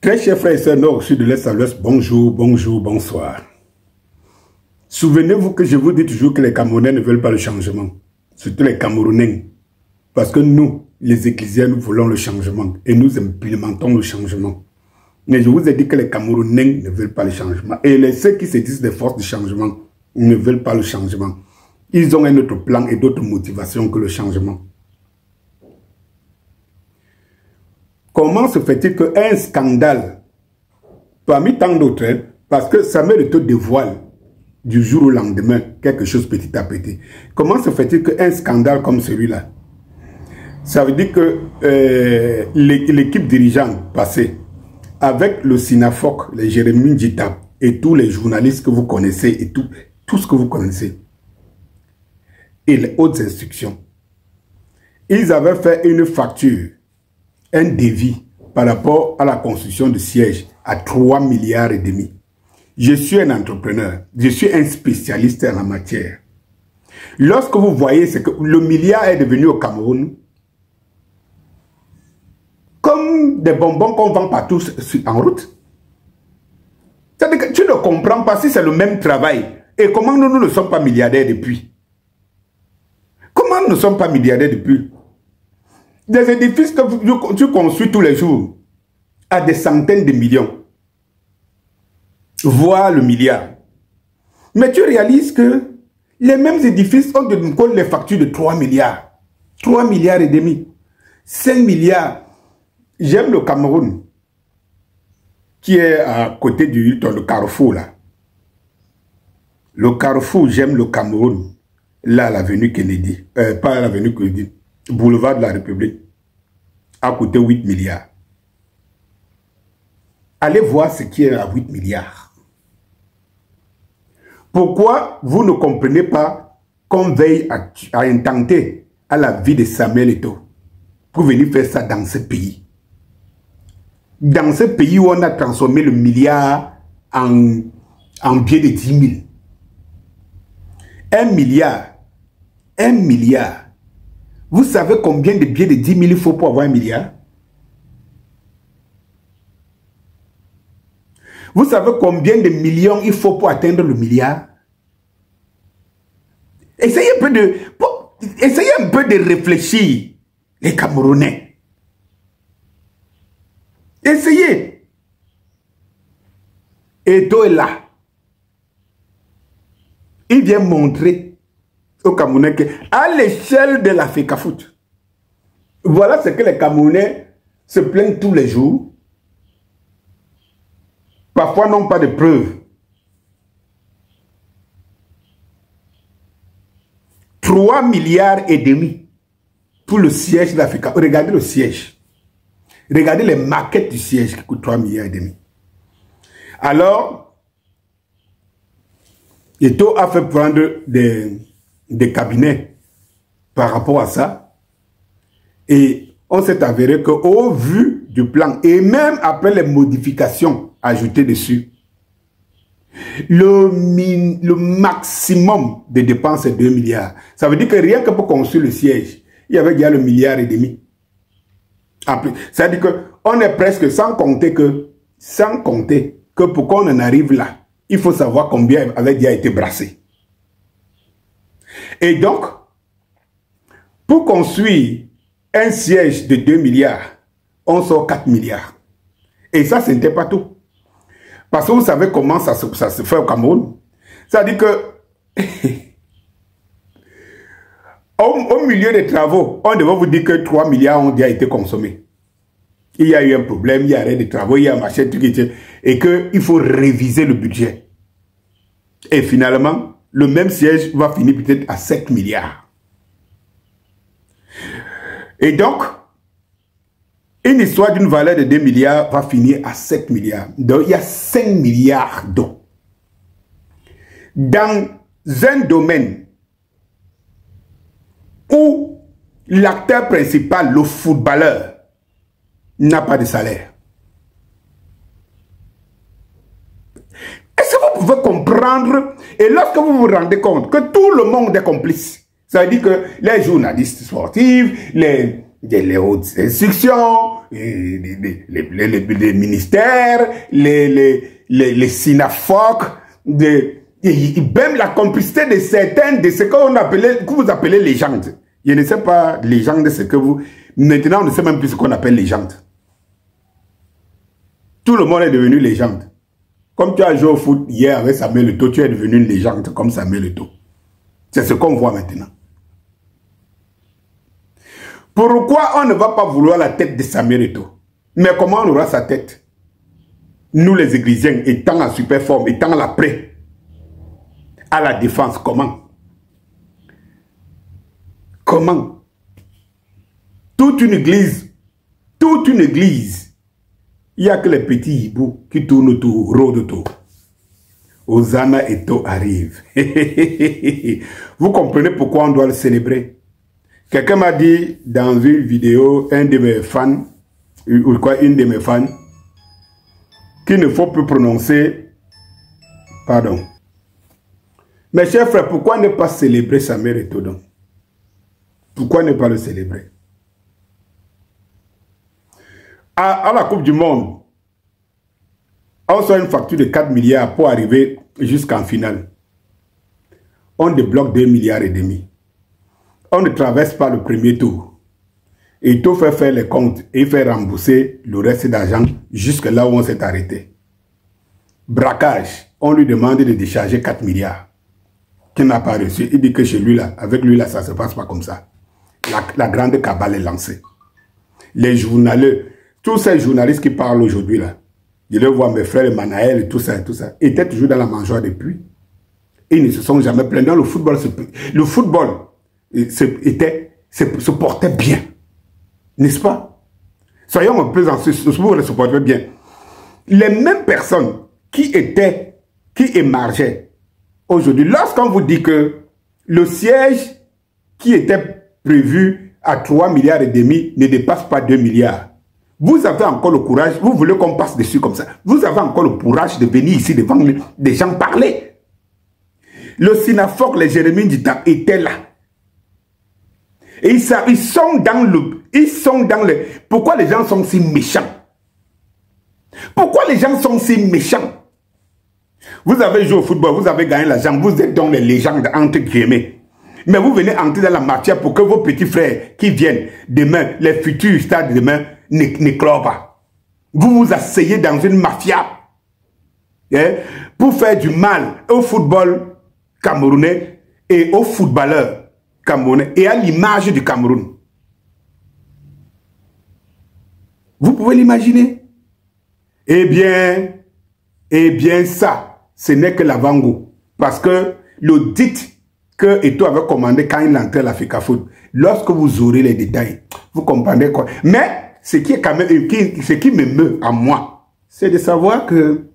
Très chers frères et sœurs nord, sud, de l'est à l'ouest, bonjour, bonjour, bonsoir. Souvenez-vous que je vous dis toujours que les Camerounais ne veulent pas le changement. Surtout les Camerounais. Parce que nous, les Ecclésiens, nous voulons le changement. Et nous implémentons le changement. Mais je vous ai dit que les Camerounais ne veulent pas le changement. Et ceux qui se disent des forces de changement ne veulent pas le changement. Ils ont un autre plan et d'autres motivations que le changement. Comment se fait-il qu'un scandale, parmi tant d'autres, parce que Samuel Eto'o dévoile du jour au lendemain quelque chose petit à petit. Comment se fait-il qu'un scandale comme celui-là, ça veut dire que l'équipe dirigeante passée, avec le Sinafoc, les Jérémy Njita et tous les journalistes que vous connaissez et tout ce que vous connaissez, et les hautes instructions, ils avaient fait une facture, un devis par rapport à la construction de sièges à 3,5 milliards. Je suis un entrepreneur, je suis un spécialiste en la matière. Lorsque vous voyez ce que le milliard est devenu au Cameroun, comme des bonbons qu'on vend partout en route. C'est-à-dire que tu ne comprends pas si c'est le même travail. Et comment nous ne sommes pas milliardaires depuis? Comment nous ne sommes pas milliardaires depuis? Des édifices que tu construis tous les jours à des centaines de millions, voire le milliard. Mais tu réalises que les mêmes édifices ont de nous les factures de 3 milliards. 3,5 milliards, 5 milliards. J'aime le Cameroun, qui est à côté du Hilton, le Carrefour là. Le Carrefour, j'aime le Cameroun. Là, l'avenue Kennedy. Pas l'avenue Kennedy. Boulevard de la République. A coûté 8 milliards. Allez voir ce qui est à 8 milliards. Pourquoi vous ne comprenez pas qu'on veille à intenter à la vie de Samuel Eto'o pour venir faire ça dans ce pays? Dans ce pays où on a transformé le milliard en biais de 10 000. 1 milliard. 1 milliard. Vous savez combien de billets de 10 000 il faut pour avoir 1 milliard? Vous savez combien de millions il faut pour atteindre le milliard? Essayez un peu de réfléchir, les Camerounais. Essayez. Eto'o est là. Il vient montrer aux Camerounais qu'à l'échelle de la FECAFOOT, voilà ce que les Camerounais se plaignent tous les jours. Parfois n'ont pas de preuves. 3,5 milliards pour le siège de l'Afrique. Regardez le siège. Regardez les maquettes du siège qui coûtent 3,5 milliards. Alors, Eto'o a fait prendre des cabinets par rapport à ça. Et on s'est avéré qu'au vu du plan, et même après les modifications ajoutées dessus, le maximum de dépenses est 2 milliards. Ça veut dire que rien que pour construire le siège, il y avait déjà le 1,5 milliard. Ça veut dire qu'on est presque sans compter que pour qu'on en arrive là, il faut savoir combien avait déjà été brassé. Et donc, pour construire un siège de 2 milliards, on sort 4 milliards. Et ça, ce n'était pas tout. Parce que vous savez comment ça se fait au Cameroun. Ça veut dire que au milieu des travaux, on devait vous dire que 3 milliards ont déjà été consommés. Il y a eu un problème, il y a arrêt de travaux, il y a un machin, et qu'il faut réviser le budget. Et finalement, le même siège va finir peut-être à 7 milliards. Et donc, une histoire d'une valeur de 2 milliards va finir à 7 milliards. Donc, il y a 5 milliards d'euros. Dans un domaine où l'acteur principal, le footballeur, n'a pas de salaire. Est-ce que vous pouvez comprendre? Et lorsque vous vous rendez compte que tout le monde est complice, ça veut dire que les journalistes sportifs, les les hautes instructions, les ministères, les synaphores, même la complicité de certains de ce que vous appelez légendes. Je ne sais pas, légende, ce que vous... Maintenant, on ne sait même plus ce qu'on appelle légende. Tout le monde est devenu légende. Comme tu as joué au foot hier avec Samuel Eto'o, tu es devenu une légende comme Samuel Eto'o. C'est ce qu'on voit maintenant. Pourquoi on ne va pas vouloir la tête de Samuel Eto'o? Mais comment on aura sa tête? Nous les Églisiens, étant en super forme, étant là prêt à la défense, comment? Comment? Toute une église, il n'y a que les petits hiboux qui tournent autour, rôdent autour. Hosanna Eto'o arrive. Vous comprenez pourquoi on doit le célébrer? Quelqu'un m'a dit dans une vidéo, un de mes fans, ou quoi, une de mes fans, qu'il ne faut plus prononcer, pardon. Mes chers frères, pourquoi ne pas célébrer Samuel Eto'o donc? Pourquoi ne pas le célébrer? À la Coupe du Monde, on sort une facture de 4 milliards pour arriver jusqu'en finale. On débloque 2 milliards et demi. On ne traverse pas le premier tour. Et il faut faire les comptes et faire rembourser le reste d'argent jusque là où on s'est arrêté. Braquage, on lui demande de décharger 4 milliards. Qu'il n'a pas reçu. Il dit que chez lui, là, avec lui, là, ça ne se passe pas comme ça. La grande cabale est lancée. Les journalistes, tous ces journalistes qui parlent aujourd'hui, là, je les vois, mes frères, Manaël et tout ça, étaient toujours dans la mangeoire depuis. Ils ne se sont jamais plaints. Dans le football se portait bien. N'est-ce pas? Soyons un peu en ce football se portait bien. Les mêmes personnes qui émargeaient aujourd'hui, lorsqu'on vous dit que le siège qui était prévu à 3 milliards et demi ne dépasse pas 2 milliards, vous avez encore le courage, vous voulez qu'on passe dessus comme ça, vous avez encore le courage de venir ici devant des gens parler. Le Synaphore, les Jérémie Dita étaient là. Et ils sont dans le... Pourquoi les gens sont si méchants? Pourquoi les gens sont si méchants? Vous avez joué au football, vous avez gagné l'argent, vous êtes dans les légendes entre guillemets. Mais vous venez entrer dans la matière pour que vos petits frères qui viennent demain, les futurs stades demain, n'éclorent pas. Vous vous asseyez dans une mafia pour faire du mal au football camerounais et aux footballeurs camerounais et à l'image du Cameroun. Vous pouvez l'imaginer? Eh bien ça, ce n'est que l'avant-goût. Parce que l'audit que Eto'o avait commandé quand il entrait à l'Africa Foot, lorsque vous aurez les détails, vous comprendrez quoi. Mais ce qui est quand même, ce qui me meut à moi, c'est de savoir que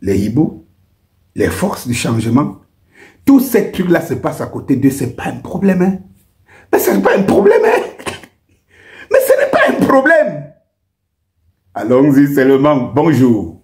les hiboux, les forces du changement, tous ces trucs-là se passent à côté d'eux, c'est pas un problème. Hein? Mais ce n'est pas un problème. Hein? Mais ce n'est pas un problème. Allons-y seulement. Bonjour.